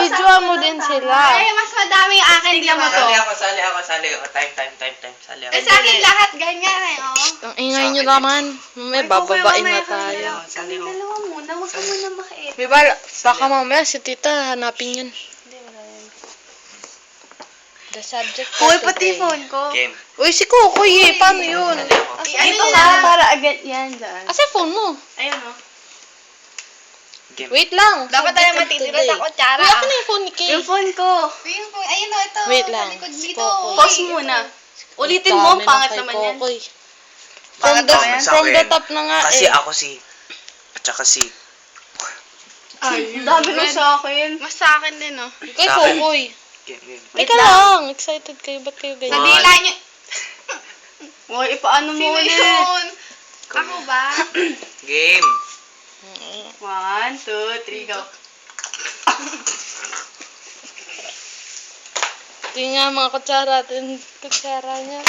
Videoan mo din sila. Ay, mas madami yung akin. Tignan mo to. Sali ako. Time. Sali ako. Kasi akin lahat ganyan eh, oh. Ang ingay nyo naman. May bababain na tayo. Sali ko. Dalawa muna, huwag ka muna makait. May bala. Baka mamaya si tita hanapin yun. The subject for Hoy, pati today. phone ko. Game. Uy, si Kukoy eh. Paano yun? Dito ka, para agad yan dyan. Asa phone mo? Ayun, oh. Game. Wait lang. Dapat tayo Subject for matitira today. sa kutsara. Uy, ako na yung phone ni Kay. Yung phone ko. Yung phone, ayun o, ito. Wait lang. Talikod Si dito. Kokoy. Pause muna. Ulitin mo, Dami pangat kay naman yan. Kokoy. Pangat From the, naman yan. from the top na nga Kasi eh. ako si... At saka si... Ay, dami na sa akin. Mas sa akin din, oh. Kay Sa akin. Kokoy. Game. Teka lang. Excited kayo. Ba't kayo ganyan? Nadila niyo. Uy, ipaano mo ulit? Ako ba? Game. 1, 2, 3, go. Ito nga mga kutsara. Kutsara niya.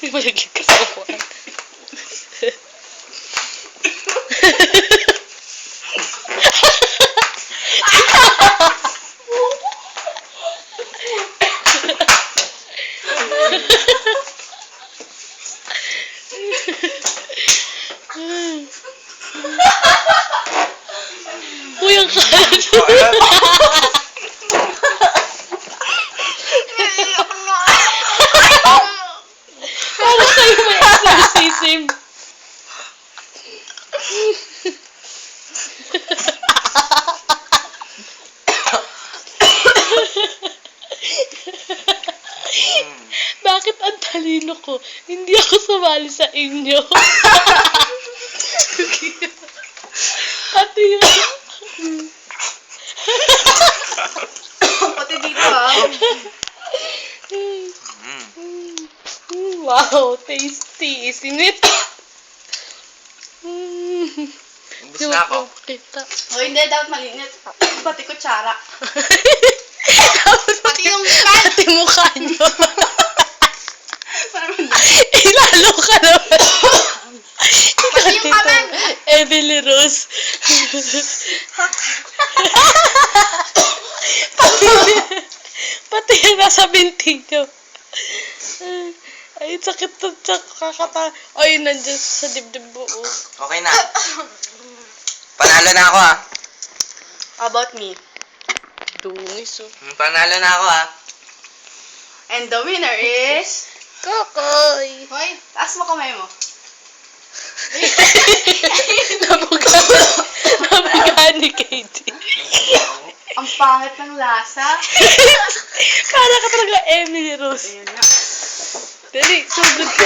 May malaglag ka sa upuan. Uy, ang kalat. Para kayo may exorcism. Bakit ang talino ko? Hindi ako sumali sa inyo. Pati yun. Pati dito, ah. Wow, tasty. Isinit. Ubus na ako. Kita. O, hindi, dapat malinit. Pati kutsara. Pati yung pati mukha nyo. Parang Lalo ka naman. Pati yung kamay. Emily Rose. Pati yung nasa binti nyo. Ay, sakit to, kakata. Ay, nandiyan sa dibdib buo. Okay na. Panalo na ako ah. How about me? Dungis, oh. Panalo na ako ah. And the winner is... Kokoy. Hoy, taas mo kamay mo. Nabugahan ni Katie. Ang pangit ng lasa. Para ka talaga Emily Rose. Ayun na. Dali, sugod ka.